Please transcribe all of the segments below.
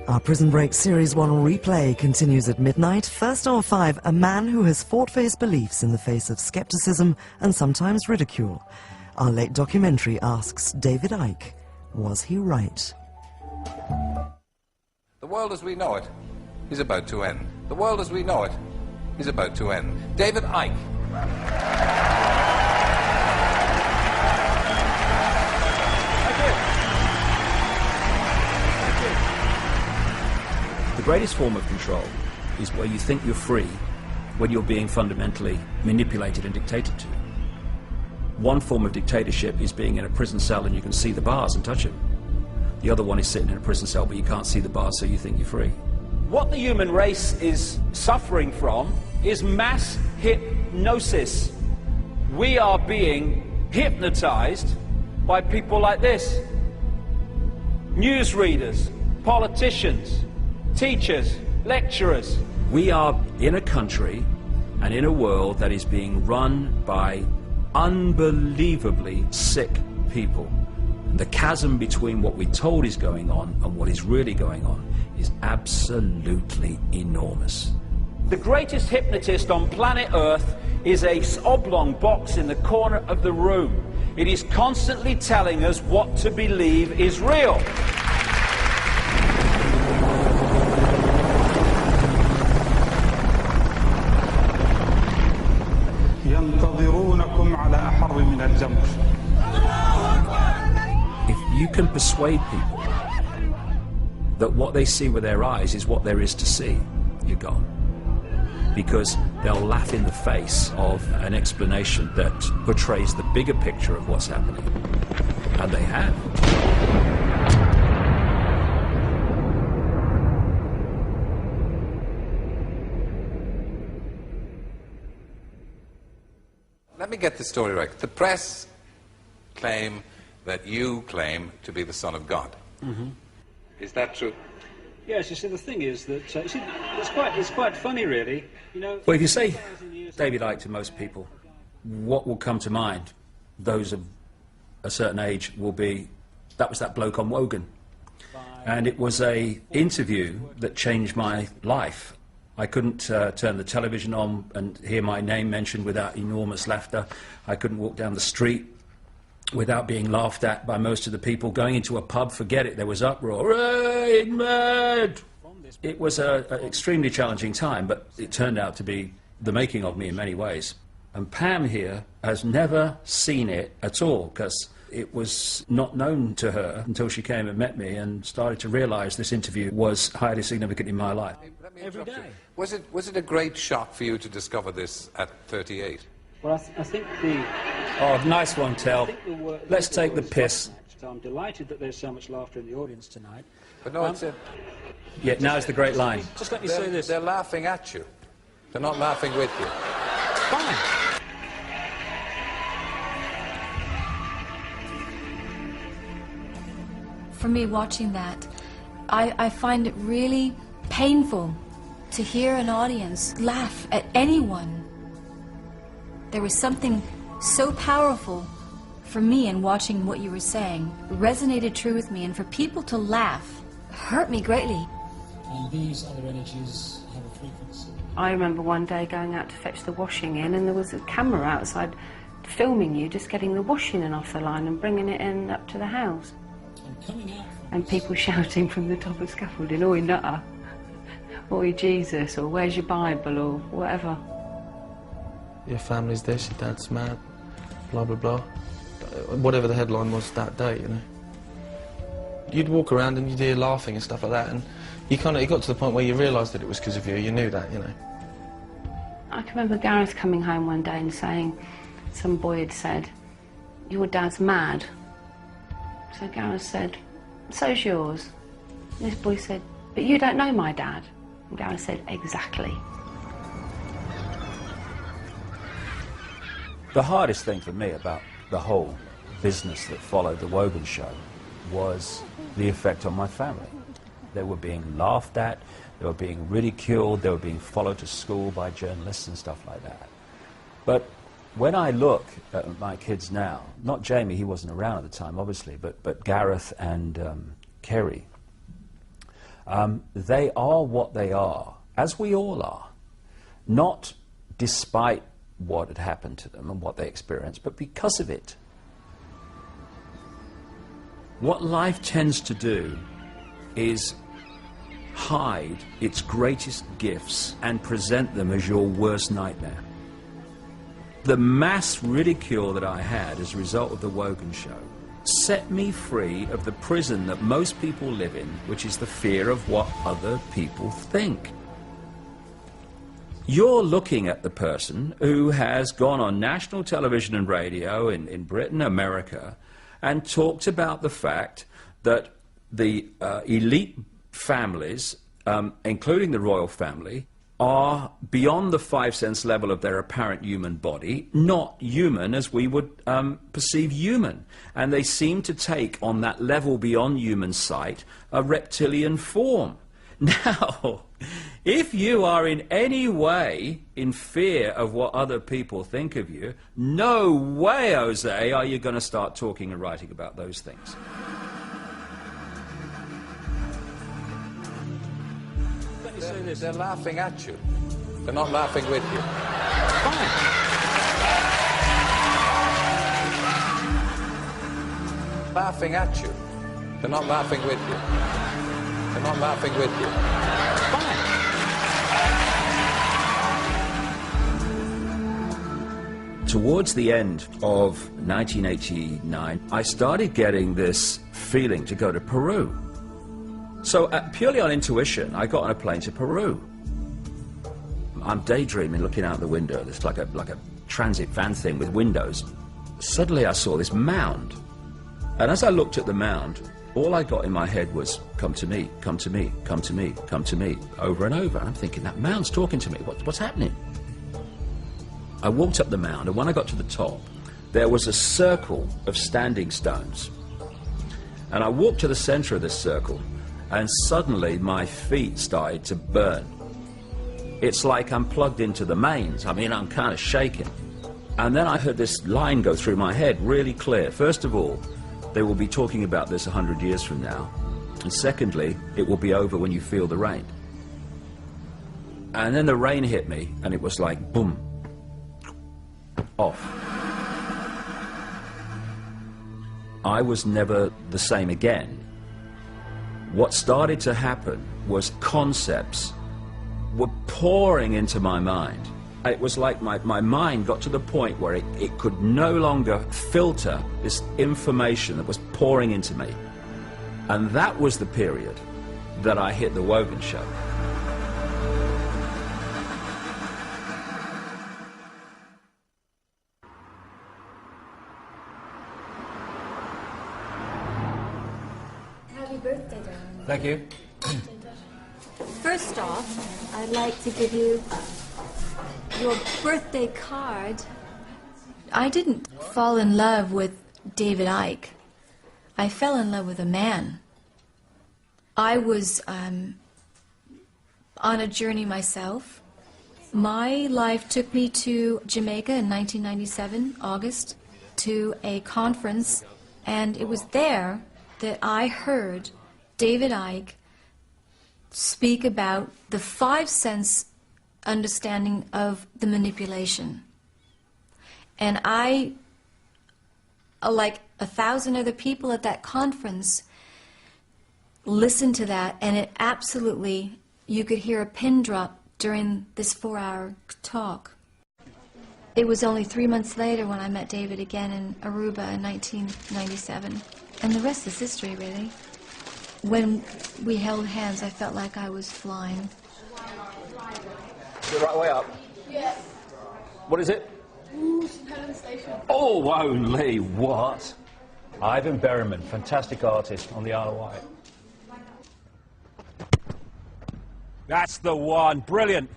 Our Prison Break Series 1 replay continues at midnight. First of 5, a man who has fought for his beliefs in the face of skepticism and sometimes ridicule. Our late documentary asks David Icke, was he right? The world as we know it is about to end. The world as we know it is about to end. David Icke. The greatest form of control is where you think you're free when you're being fundamentally manipulated and dictated to. One form of dictatorship is being in a prison cell and you can see the bars and touch them. The other one is sitting in a prison cell but you can't see the bars, so you think you're free. What the human race is suffering from is mass hypnosis. We are being hypnotized by people like this. Newsreaders, politicians, teachers, lecturers. We are in a country and in a world that is being run by unbelievably sick people. And the chasm between what we're told is going on and what is really going on is absolutely enormous. The greatest hypnotist on planet Earth is a oblong box in the corner of the room. It is constantly telling us what to believe is real. If you can persuade people that what they see with their eyes is what there is to see, you're gone. Because they'll laugh in the face of an explanation that portrays the bigger picture of what's happening. And they have. Let me get this story right. The press claim that you claim to be the Son of God. Mm-hmm. Is that true? Yes, you see, the thing is that it's quite funny, really. You know. Well, if you say David Icke to most people, what will come to mind, those of a certain age, will be, that was that bloke on Wogan. And it was a interview that changed my life. I couldn't turn the television on and hear my name mentioned without enormous laughter. I couldn't walk down the street without being laughed at by most of the people. Going into a pub, forget it, there was uproar. Rain mad! It was an extremely challenging time, but it turned out to be the making of me in many ways. And Pam here has never seen it at all, because it was not known to her until she came and met me and started to realise this interview was highly significant in my life. Every day. Was it a great shock for you to discover this at 38? Well, I think the... Oh, nice one, Tel. Let's take the piss. I'm delighted that there's so much laughter in the audience tonight. But no, it's a... Yeah, now's the great line. Just let me say this. They're laughing at you. They're not laughing with you. Fine. For me, watching that, I find it really painful to hear an audience laugh at anyone. There was something so powerful for me in watching what you were saying. It resonated true with me, and for people to laugh hurt me greatly. And these other energies have a frequency. I remember one day going out to fetch the washing in, and there was a camera outside filming you just getting the washing in off the line and bringing it in up to the house. And people shouting from the top of scaffolding, "Oi, nutter," "Oi, Jesus," or "Where's your Bible," or whatever. Your family's this, your dad's mad, blah, blah, blah. Whatever the headline was that day, you know. You'd walk around and you'd hear laughing and stuff like that, and it got to the point where you realised that it was because of you. You knew that, you know. I can remember Gareth coming home one day and saying, some boy had said, "Your dad's mad." So Gareth said, "So's yours." And this boy said, "But you don't know my dad." And Gareth said, "Exactly." The hardest thing for me about the whole business that followed the Wogan show was the effect on my family. They were being laughed at, they were being ridiculed, they were being followed to school by journalists and stuff like that. But when I look at my kids now, not Jamie, he wasn't around at the time, obviously, but Gareth and Kerry, they are what they are, as we all are, not despite what had happened to them and what they experienced, but because of it. What life tends to do is hide its greatest gifts and present them as your worst nightmare. The mass ridicule that I had as a result of the Wogan show set me free of the prison that most people live in, which is the fear of what other people think. You're looking at the person who has gone on national television and radio in Britain, America, and talked about the fact that the elite families, including the royal family, are beyond the 5 sense level of their apparent human body, not human as we would perceive human. And they seem to take on that level beyond human sight a reptilian form. Now, if you are in any way in fear of what other people think of you, no way, Jose, are you going to start talking and writing about those things. Let me say this. They're laughing at you. They're not laughing with you. Fine. Laughing at you. They're not laughing with you. They're not laughing with you. Fine. Towards the end of 1989, I started getting this feeling to go to Peru. So purely on intuition, I got on a plane to Peru. I'm daydreaming, looking out the window. It's like a transit van thing with windows. Suddenly I saw this mound. And as I looked at the mound, all I got in my head was, come to me, come to me, come to me, come to me, over and over. I'm thinking, that mound's talking to me. What's happening? I walked up the mound, and when I got to the top, there was a circle of standing stones. And I walked to the center of this circle, and suddenly my feet started to burn. It's like I'm plugged into the mains. I mean, I'm kind of shaking. And then I heard this line go through my head really clear. First of all, they will be talking about this 100 years from now. And secondly, it will be over when you feel the rain. And then the rain hit me, and it was like, boom, off. I was never the same again. What started to happen was concepts were pouring into my mind. It was like my mind got to the point where it could no longer filter this information that was pouring into me. And that was the period that I hit the Wogan show. Happy birthday, darling. Thank you. First off, I'd like to give you your birthday card. I didn't fall in love with David Icke. I fell in love with a man. I was on a journey myself. My life took me to Jamaica in 1997, August, to a conference, and it was there that I heard David Icke speak about the 5 sense understanding of the manipulation. And I, like 1,000 other people at that conference, listened to that, and it absolutely, you could hear a pin drop during this 4-hour talk. It was only 3 months later when I met David again in Aruba in 1997. And the rest is history, really. When we held hands, I felt like I was flying. The right way up? Yes. What is it? St. Helens Station. Oh, only what? Ivan Berryman, fantastic artist on the Isle of Wight. That's the one. Brilliant.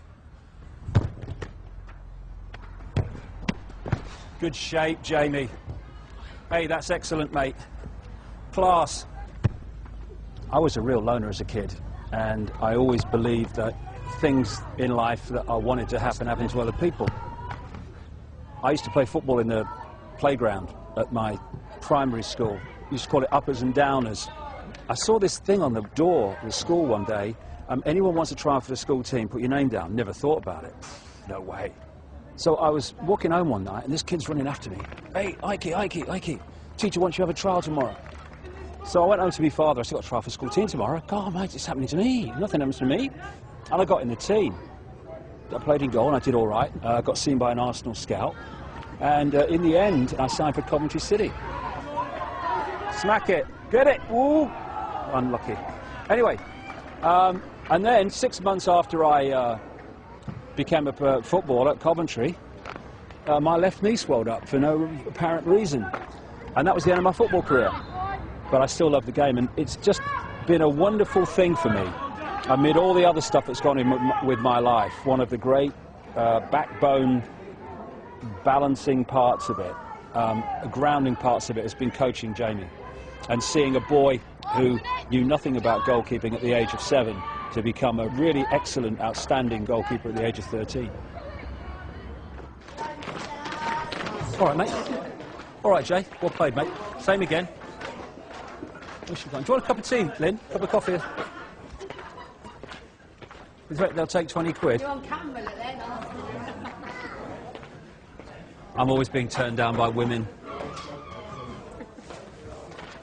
Good shape, Jamie. Hey, that's excellent, mate. Class. I was a real loner as a kid, and I always believed that things in life that I wanted to happen happened to other people. I used to play football in the playground at my primary school. We used to call it uppers and downers. I saw this thing on the door of the school one day. Anyone wants to try out for the school team, put your name down. Never thought about it. No way. So I was walking home one night, and this kid's running after me. Hey, Icke, teacher wants you to have a trial tomorrow. So I went home to my father. I said, I've got a trial for school team tomorrow. God, mate, it's happening to me. Nothing happens to me. And I got in the team. I played in goal, and I did all right. Got seen by an Arsenal scout. And in the end, I signed for Coventry City. Smack it. Get it. Ooh. Unlucky. Anyway, and then 6 months after I became a footballer at Coventry, my left knee swelled up for no apparent reason. And that was the end of my football career. But I still love the game, and it's just been a wonderful thing for me. Amid all the other stuff that's gone in with my life, one of the great backbone balancing parts of it, grounding parts of it has been coaching Jamie. And seeing a boy who knew nothing about goalkeeping at the age of 7 to become a really excellent, outstanding goalkeeper at the age of 13. All right, mate. All right, Jay. Well played, mate. Same again. Do you want a cup of tea, Lynn? Cup of coffee? They'll take 20 quid. I'm always being turned down by women.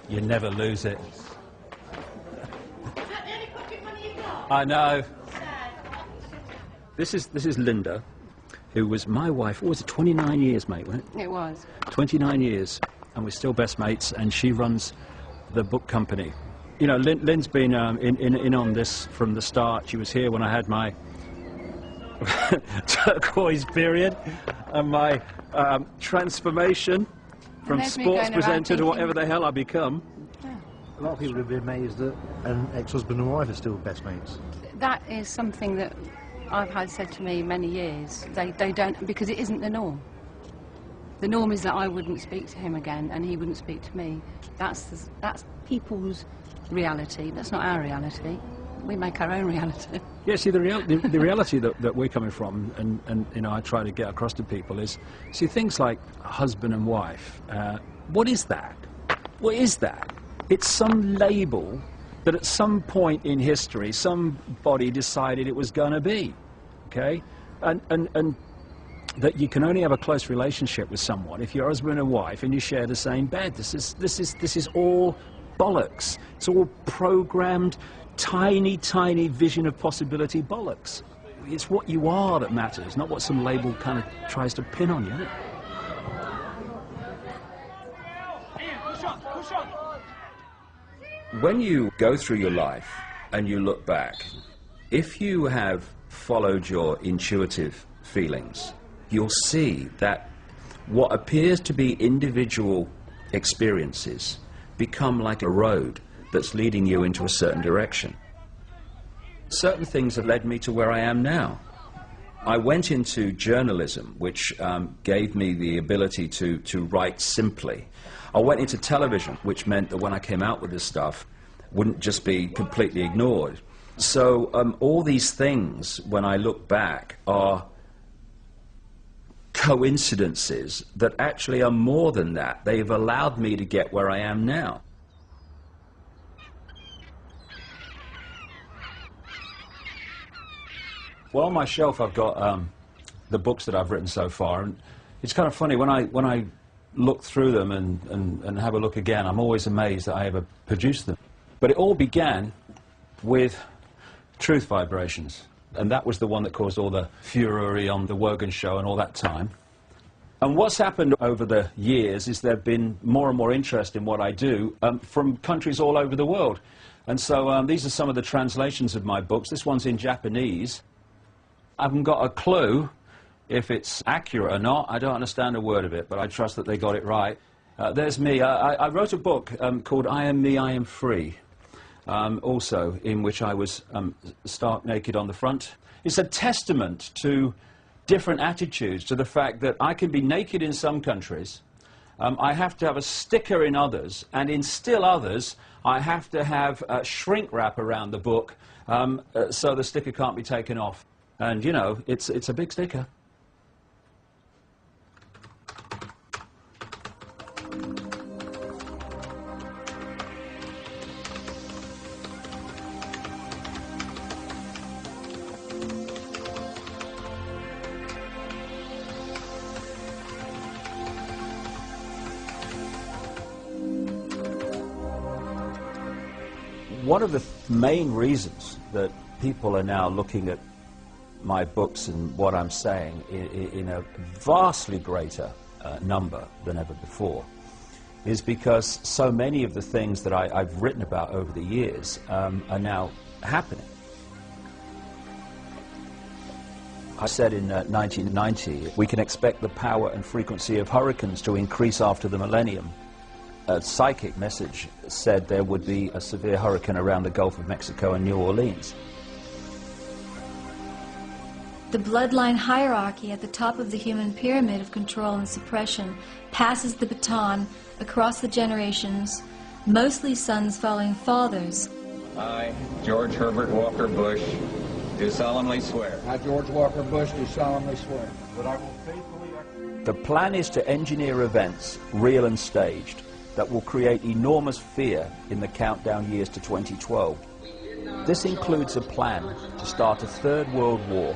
You never lose it. I know. This is Linda, who was my wife. What was it, 29 years, mate, wasn't it? It was. 29 years, and we're still best mates, and she runs the book company. You know, Lynn's been in on this from the start. She was here when I had my turquoise period and my transformation from sports presenter to whatever the hell I become. Yeah. A lot of people would be amazed that an ex-husband and wife are still best mates. That is something that I've had said to me many years. They don't, because it isn't the norm. The norm is that I wouldn't speak to him again and he wouldn't speak to me. That's people's reality. That's not our reality. We make our own reality. Yeah, see, the reality that we're coming from, and you know, I try to get across to people is, see, things like husband and wife. What is that? What is that? It's some label that at some point in history somebody decided it was going to be, okay? And that you can only have a close relationship with someone if you're husband and wife and you share the same bed. This is all bollocks. It's all programmed, tiny vision of possibility bollocks. It's what you are that matters, not what some label kind of tries to pin on you, isn't it? When you go through your life and you look back, if you have followed your intuitive feelings, you'll see that what appears to be individual experiences become like a road that's leading you into a certain direction. Certain things have led me to where I am now. I went into journalism, which gave me the ability to write simply. I went into television, which meant that when I came out with this stuff, wouldn't just be completely ignored. So all these things, when I look back, are coincidences that actually are more than that. They've allowed me to get where I am now. Well, on my shelf I've got the books that I've written so far, and it's kind of funny when I look through them and have a look again, I'm always amazed that I ever produced them. But it all began with Truth Vibrations, and that was the one that caused all the furore on the Wogan show and all that time. And what's happened over the years is there've been more and more interest in what I do from countries all over the world. And so these are some of the translations of my books. This one's in Japanese. I haven't got a clue if it's accurate or not. I don't understand a word of it, but I trust that they got it right. There's me. I wrote a book called I Am Me, I Am Free, also, in which I was stark naked on the front. It's a testament to different attitudes, to the fact that I can be naked in some countries, I have to have a sticker in others, and in still others, I have to have a shrink wrap around the book so the sticker can't be taken off. And, you know, it's a big sticker. one of the main reasons that people are now looking at my books and what I'm saying in a vastly greater number than ever before is because so many of the things that I've written about over the years are now happening. I said in 1990, we can expect the power and frequency of hurricanes to increase after the millennium. A psychic message said there would be a severe hurricane around the Gulf of Mexico and New Orleans. The bloodline hierarchy at the top of the human pyramid of control and suppression passes the baton across the generations, mostly sons following fathers. I, George Herbert Walker Bush, do solemnly swear. I, George Walker Bush, do solemnly swear that I will faithfully... The plan is to engineer events, real and staged, that will create enormous fear in the countdown years to 2012. This includes a plan to start a third world war,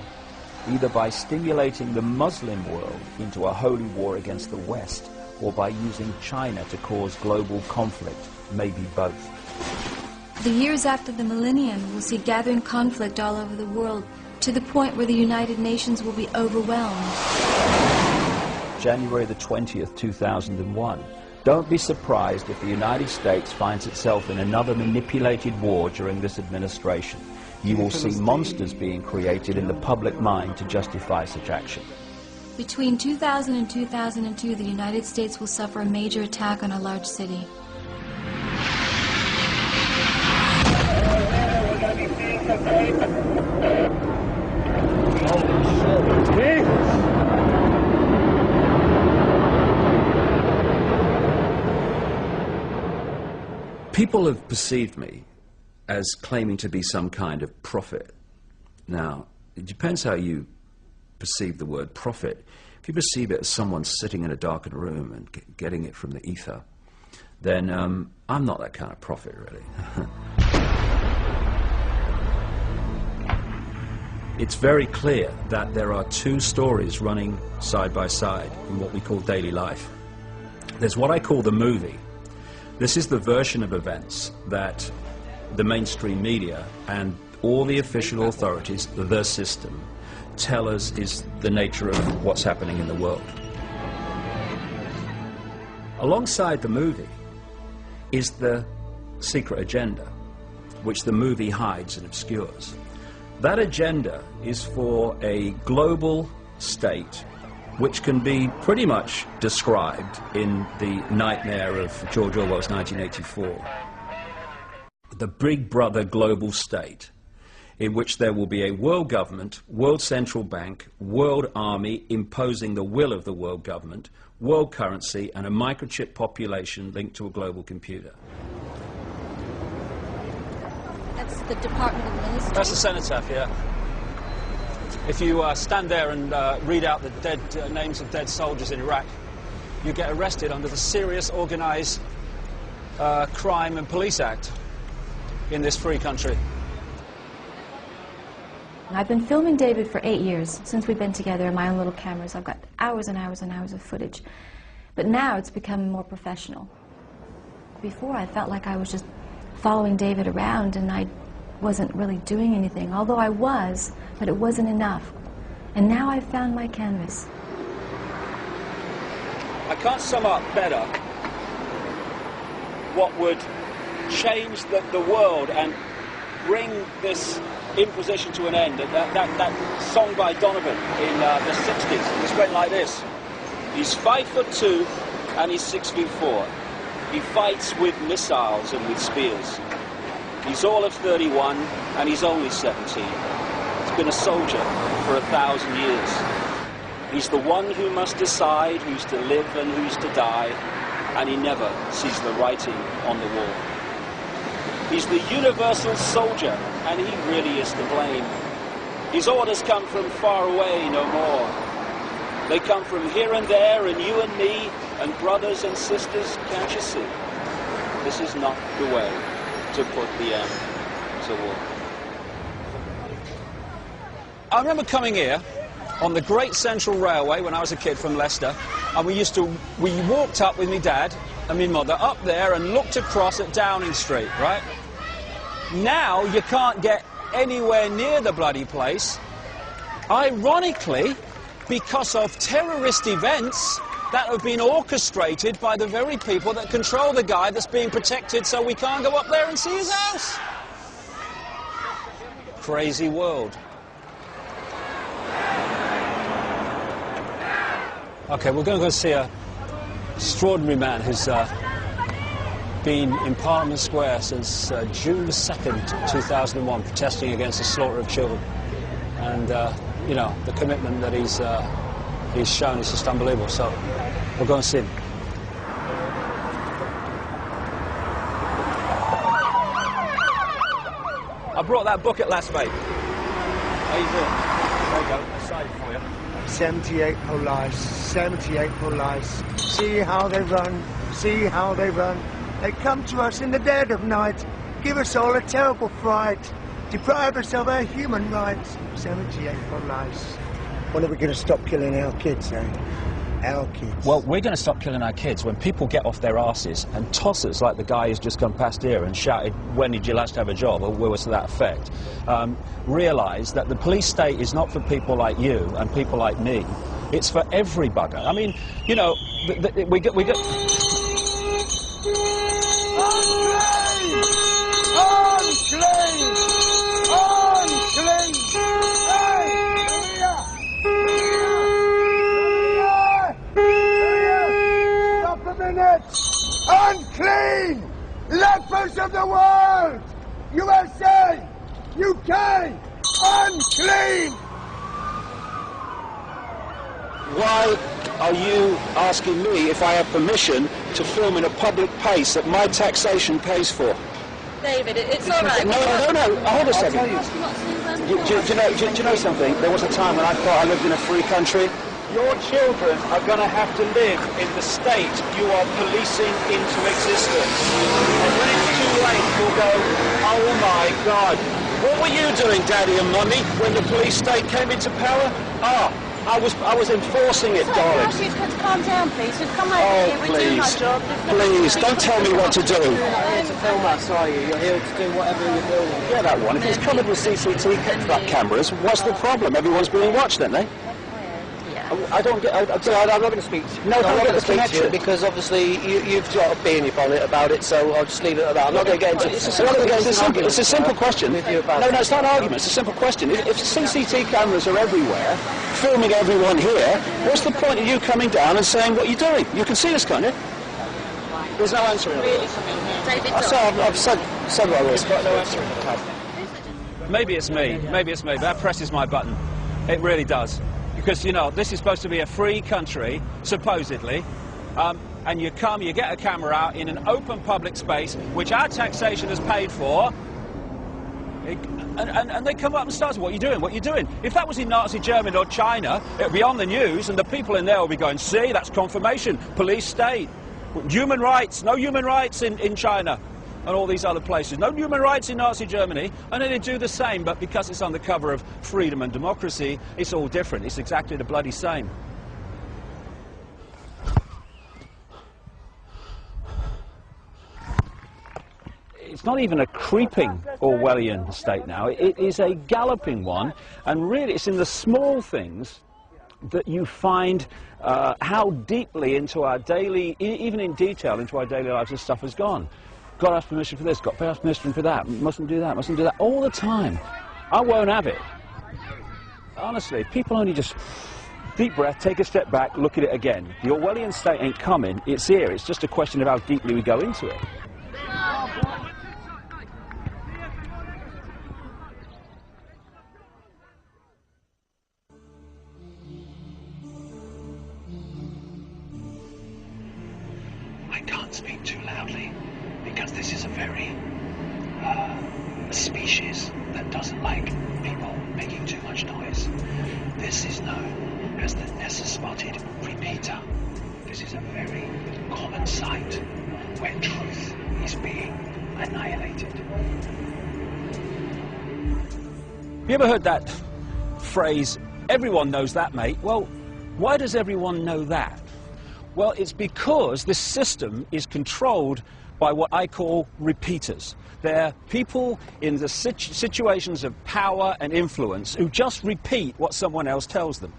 either by stimulating the Muslim world into a holy war against the West, or by using China to cause global conflict, maybe both. The years after the millennium will see gathering conflict all over the world, to the point where the United Nations will be overwhelmed. January the 20th, 2001. Don't be surprised if the United States finds itself in another manipulated war during this administration. You will see monsters being created in the public mind to justify such action. Between 2000 and 2002, the United States will suffer a major attack on a large city. People have perceived me as claiming to be some kind of prophet. Now, it depends how you perceive the word prophet. If you perceive it as someone sitting in a darkened room and getting it from the ether, then I'm not that kind of prophet, really. It's very clear that there are two stories running side by side in what we call daily life. There's what I call the movie. This is the version of events that the mainstream media and all the official authorities, the system, tell us is the nature of what's happening in the world. Alongside the movie is the secret agenda, which the movie hides and obscures. That agenda is for a global state which can be pretty much described in the nightmare of George Orwell's 1984. The Big Brother global state, in which there will be a world government, world central bank, world army imposing the will of the world government, world currency, and a microchip population linked to a global computer. That's the Department of Ministry? That's the cenotaph, yeah. If you stand there and read out the dead names of dead soldiers in Iraq, you get arrested under the Serious Organised Crime and Police Act in this free country. I've been filming David for 8 years, since we've been together in my own little cameras. I've got hours and hours and hours of footage. But now it's become more professional. Before I felt like I was just following David around and I wasn't really doing anything, although I was, but it wasn't enough. And now I've found my canvas. I can't sum up better what would change the world and bring this imposition to an end. That song by Donovan in the 60s, it just went like this. He's 5'2" and he's 6'4". He fights with missiles and with spears. He's all of 31 and he's only 17. He's been a soldier for 1,000 years. He's the one who must decide who's to live and who's to die, and he never sees the writing on the wall. He's the universal soldier, and he really is to blame. His orders come from far away no more. They come from here and there, and you and me, and brothers and sisters, can't you see? This is not the way to put the end to war. I remember coming here on the Great Central Railway when I was a kid from Leicester, and we walked up with my dad and my mother up there and looked across at Downing Street, right? Now you can't get anywhere near the bloody place, ironically, because of terrorist events that have been orchestrated by the very people that control the guy that's being protected, so we can't go up there and see his house. Crazy world. Okay, we're going to go see an extraordinary man who's been in Parliament Square since June 2nd, 2001, protesting against the slaughter of children. And, you know, the commitment that he's shown is just unbelievable. So we'll go and see him. I brought that book at last, mate. How you doing? There you go. I signed it for you. 78 police, 78 police. See how they run, see how they run. They come to us in the dead of night, give us all a terrible fright, deprive us of our human rights. 78 police. When are we going to stop killing our kids, eh? Our kids. Well, we're going to stop killing our kids when people get off their arses and toss us like the guy who's just come past here and shouted, when did you last have a job, or words to that effect. Realise that the police state is not for people like you and people like me. It's for every bugger. I mean, you know, we get... Unclean! Unclean! Stop a minute! Unclean! Lepers of the world! USA! UK! Unclean! Why are you asking me if I have permission to film in a public place that my taxation pays for? David, it's all right. No, hold a second. Do you know something? There was a time when I thought I lived in a free country. Your children are going to have to live in the state you are policing into existence. And when it's too late, you'll go, oh my God, what were you doing, Daddy and Mummy, when the police state came into power? I was enforcing it, darling. Ask you to calm down, please. We've come over here. We're doing our job. Please, don't tell me what to do. You're not here to film us, are you? You're here to do whatever you're doing. Yeah, that one. If it's covered with CCTV cameras, what's the problem? Everyone's being watched, then, eh? I don't get... I'm not going to speak to you. No, I'm not going to speak to you because obviously you've got a bee in your bonnet about it, so I'll just leave it at that. I'm not going to get into it. It's a simple question. No, it's not an argument. It's a simple question. If CCTV cameras are everywhere, filming everyone here, what's the point of you coming down and saying what you're doing? You can see us, can't you? There's no answer in it. I've said what I was. Got no answer in it. Maybe it's me. Maybe it's me. But that presses my button. It really does. Because, you know, this is supposed to be a free country, supposedly, and you come, you get a camera out in an open public space, which our taxation has paid for, and they come up and start, what are you doing, what are you doing? If that was in Nazi Germany or China, it would be on the news, and the people in there will be going, see, that's confirmation, police state, human rights, no human rights in China. And all these other places. No human rights in Nazi Germany, and then they do the same, but because it's on the cover of freedom and democracy, it's all different. It's exactly the bloody same. It's not even a creeping Orwellian state now. It is a galloping one, and really it's in the small things that you find how deeply into our daily, even in detail, into our daily lives this stuff has gone. Got to ask permission for this, got to ask permission for that, mustn't do that, all the time. I won't have it. Honestly, people only just deep breath, take a step back, look at it again. The Orwellian state ain't coming, it's here, it's just a question of how deeply we go into it. I can't speak too loudly. Because this is a very species that doesn't like people making too much noise. This is known as the Nessus-spotted repeater. This is a very common sight where truth is being annihilated. Have you ever heard that phrase, everyone knows that, mate? Well, why does everyone know that? Well, it's because this system is controlled by what I call repeaters. They're people in the situations of power and influence who just repeat what someone else tells them.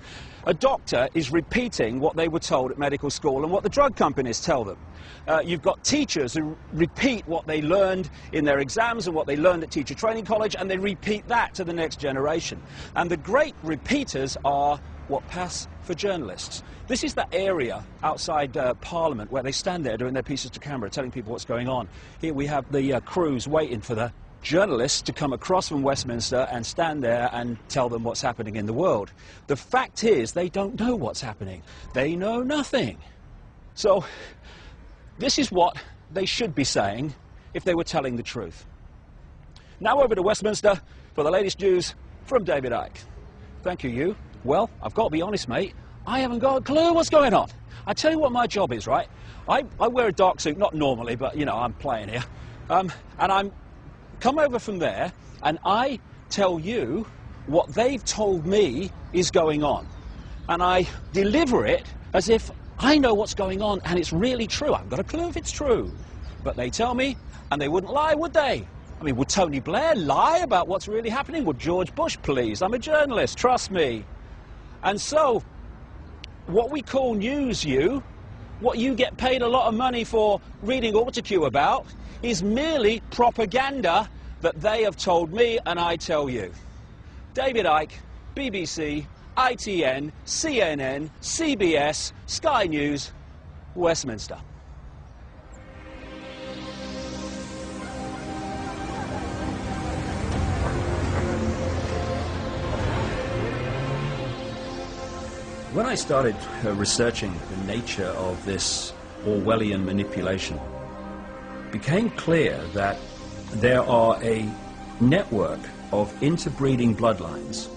A doctor is repeating what they were told at medical school and what the drug companies tell them. You've got teachers who repeat what they learned in their exams and what they learned at teacher training college, and they repeat that to the next generation. And the great repeaters are what pass for journalists. This is that area outside Parliament where they stand there doing their pieces to camera, telling people what's going on. Here we have the crews waiting for the journalists to come across from Westminster and stand there and tell them what's happening in the world. The fact is, they don't know what's happening. They know nothing. So this is what they should be saying if they were telling the truth. Now over to Westminster for the latest news from David Icke. Thank you, you. Well, I've got to be honest, mate, I haven't got a clue what's going on. I tell you what my job is, right? I wear a dark suit, not normally, but, you know, I'm playing here. And I'm come over from there, and I tell you what they've told me is going on. And I deliver it as if I know what's going on, and it's really true. I haven't got a clue if it's true. But they tell me, and they wouldn't lie, would they? I mean, would Tony Blair lie about what's really happening? Would George Bush, please? I'm a journalist, trust me. And so, what we call news, what you get paid a lot of money for reading Autocue about, is merely propaganda that they have told me and I tell you. David Icke, BBC, ITN, CNN, CBS, Sky News, Westminster. When I started researching the nature of this Orwellian manipulation, it became clear that there are a network of interbreeding bloodlines.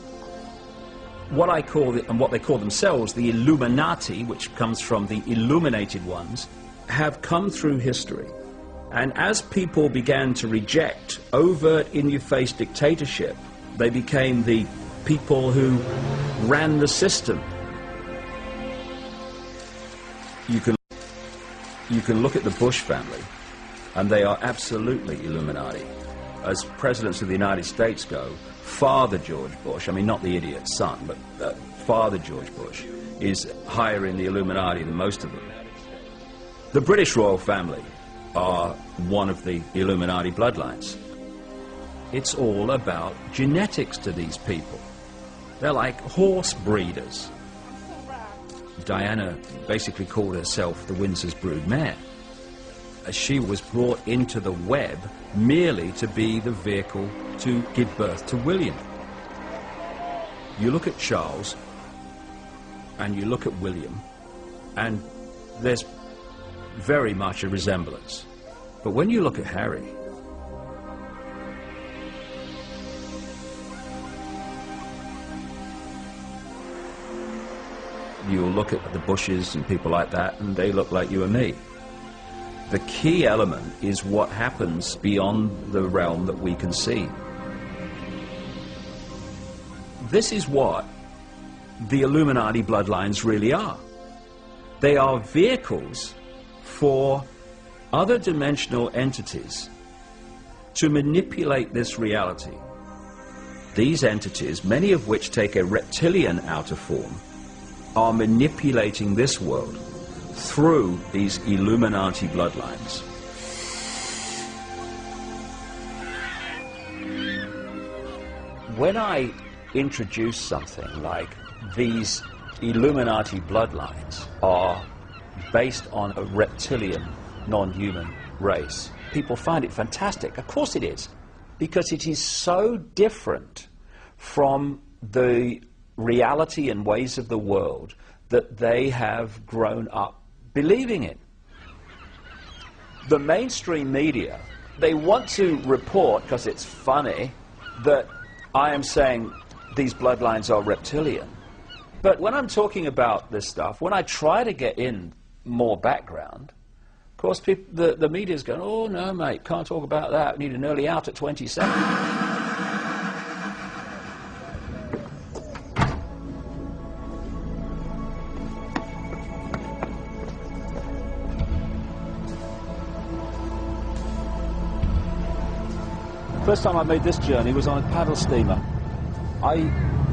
What I call and what they call themselves, the Illuminati, which comes from the illuminated ones, have come through history. And as people began to reject overt, in-your-face dictatorship, they became the people who ran the system. You can look at the Bush family, and they are absolutely Illuminati. As presidents of the United States go, Father George Bush, I mean not the idiot son, but Father George Bush is higher in the Illuminati than most of them. The British royal family are one of the Illuminati bloodlines. It's all about genetics to these people. They're like horse breeders. Diana basically called herself the Windsor's brood mare. She was brought into the web merely to be the vehicle to give birth to William. You look at Charles and you look at William, and there's very much a resemblance. But when you look at Harry, you'll look at the Bushes and people like that, and they look like you and me. The key element is what happens beyond the realm that we can see. This is what the Illuminati bloodlines really are. They are vehicles for other dimensional entities to manipulate this reality. These entities, many of which take a reptilian outer form, are manipulating this world through these Illuminati bloodlines. When I introduce something like these Illuminati bloodlines are based on a reptilian, non-human race, people find it fantastic. Of course it is, because it is so different from the reality and ways of the world that they have grown up believing in. The mainstream media, they want to report, because it's funny, that I am saying these bloodlines are reptilian. But when I'm talking about this stuff, when I try to get in more background, of course the media's going, oh no mate, can't talk about that, we need an early out at 27. First time I made this journey was on a paddle steamer. I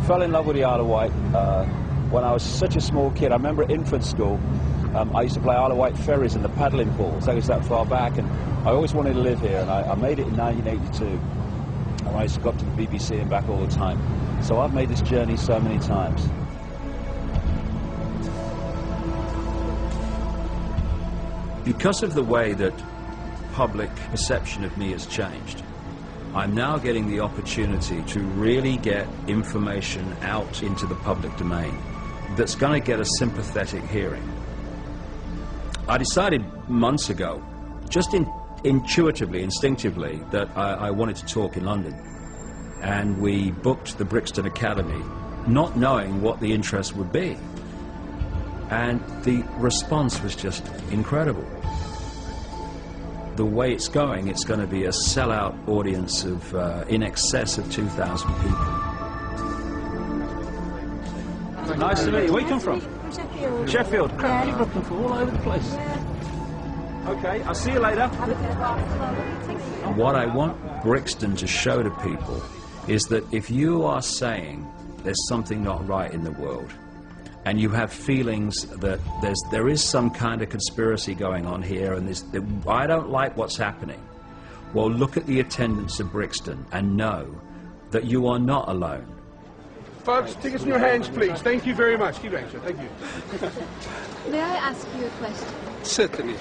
fell in love with the Isle of Wight when I was such a small kid. I remember at infant school, I used to play Isle of Wight ferries in the paddling pools. I was that far back, and I always wanted to live here, and I made it in 1982. And I used to go up to the BBC and back all the time. So I've made this journey so many times. Because of the way that public perception of me has changed, I'm now getting the opportunity to really get information out into the public domain that's going to get a sympathetic hearing. I decided months ago, just intuitively, instinctively, that I wanted to talk in London. And we booked the Brixton Academy, not knowing what the interest would be. And the response was just incredible. The way it's going to be a sellout audience of in excess of 2,000 people. Nice to meet you. Where you come from? Sheffield. Sheffield. Crap, you're looking for all over the place. Okay, I'll see you later. What I want Brixton to show to people is that if you are saying there's something not right in the world, and you have feelings that there is some kind of conspiracy going on here, and I don't like what's happening, well, look at the attendance of Brixton and know that you are not alone. Folks, tickets in your hands, please. Thank you very much. Keep going, sir. Thank you. May I ask you a question? Certainly.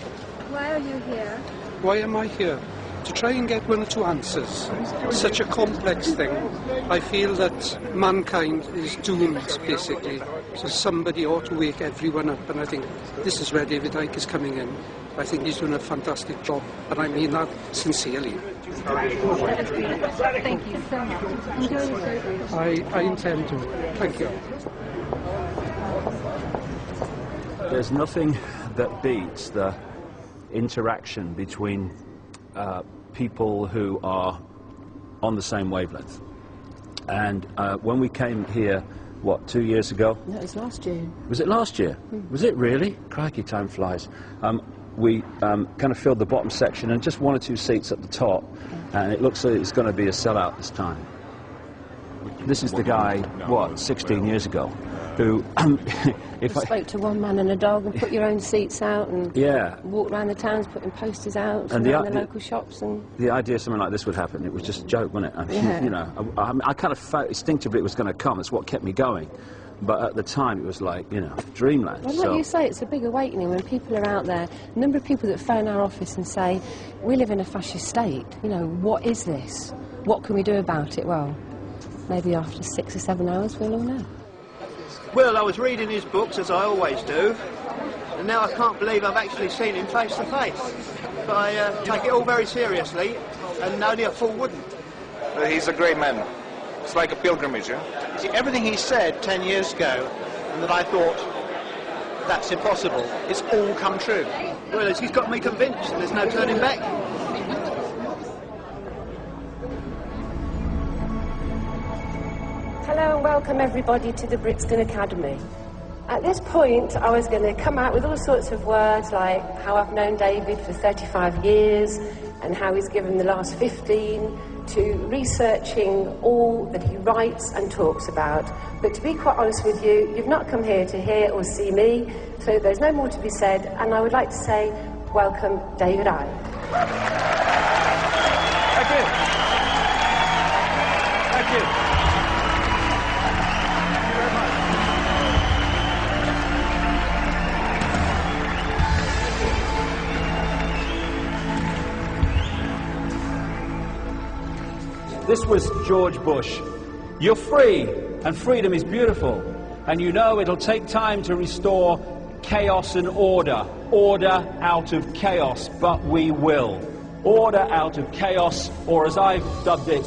Why are you here? Why am I here? To try and get 1 or 2 answers. Such a complex thing. I feel that mankind is doomed, basically. So somebody ought to wake everyone up, and I think this is where David Icke is coming in. I think he's doing a fantastic job, and I mean that sincerely. Thank you so much. Enjoy the show. I intend to. Thank you. There's nothing that beats the interaction between people who are on the same wavelength. And when we came here, what, 2 years ago? No, it was last year. Was it last year? Was it really? Crikey, time flies. We kind of filled the bottom section and just 1 or 2 seats at the top, and it looks like it's going to be a sellout this time. This is the guy, what, 16 years ago, who, if I spoke to one man and a dog and put your own seats out and walked around the towns putting posters out and around the local shops. And the idea something like this would happen, it was just a joke, wasn't it? I mean, you know, I kind of felt instinctively it was going to come. It's what kept me going. But at the time, it was like, you know, dreamland. Well, like you say, it's a big awakening when people are out there. A number of people that phone our office and say, we live in a fascist state. You know, what is this? What can we do about it? Well, maybe after 6 or 7 hours, we'll all know. Well, I was reading his books, as I always do, and now I can't believe I've actually seen him face to face. But I take it all very seriously, and only a fool wouldn't. He's a great man. It's like a pilgrimage, yeah? See, everything he said 10 years ago, and that I thought, that's impossible, it's all come true. Well, he's got me convinced, and there's no turning back. Hello and welcome everybody to the Brixton Academy. At this point I was going to come out with all sorts of words like how I've known David for 35 years and how he's given the last 15 to researching all that he writes and talks about. But to be quite honest with you, you've not come here to hear or see me, so there's no more to be said, and I would like to say welcome David Icke. Thank you. Thank you. This was George Bush. You're free, and freedom is beautiful. And you know it'll take time to restore chaos and order. Order out of chaos, but we will. Order out of chaos, or as I've dubbed it,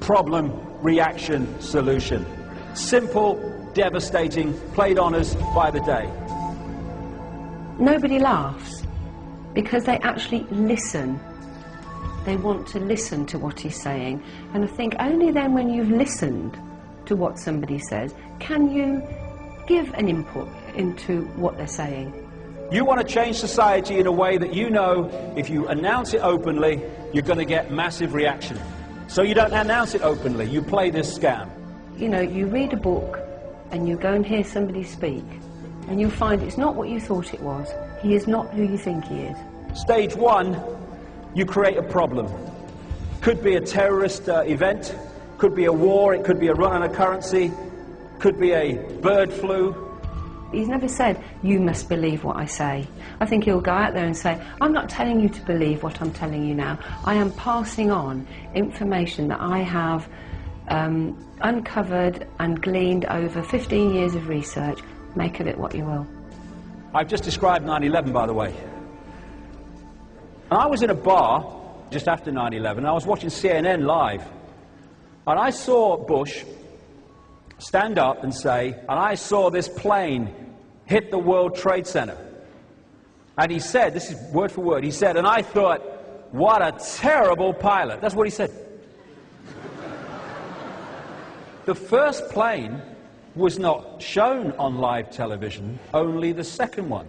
problem, reaction, solution. Simple, devastating, played on us by the day. Nobody laughs because they actually listen. They want to listen to what he's saying, and I think only then when you've listened to what somebody says can you give an input into what they're saying. You want to change society in a way that you know if you announce it openly you're going to get massive reaction. So you don't announce it openly, you play this scam. You know, you read a book and you go and hear somebody speak, and you find it's not what you thought it was. He is not who you think he is. Stage one, you create a problem. Could be a terrorist event, could be a war, it could be a run on a currency, could be a bird flu. He's never said, you must believe what I say. I think he'll go out there and say, I'm not telling you to believe what I'm telling you now. I am passing on information that I have uncovered and gleaned over 15 years of research. Make of it what you will. I've just described 9/11, by the way. And I was in a bar just after 9/11, and I was watching CNN live. And I saw Bush stand up and say, and I saw this plane hit the World Trade Center. And he said, this is word for word, he said, and I thought, what a terrible pilot. That's what he said. The first plane was not shown on live television, only the second one.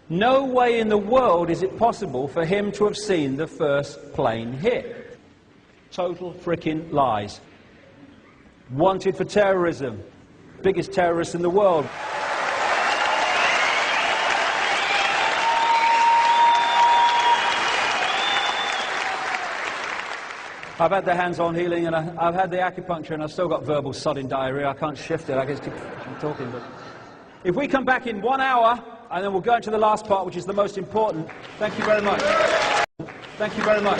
No way in the world is it possible for him to have seen the first plane hit. Total frickin' lies. Wanted for terrorism. Biggest terrorist in the world. I've had the hands-on healing, and I've had the acupuncture, and I've still got verbal sodding diarrhea. I can't shift it. I just keep talking. But if we come back in 1 hour, and then we'll go into the last part, which is the most important. Thank you very much. Thank you very much.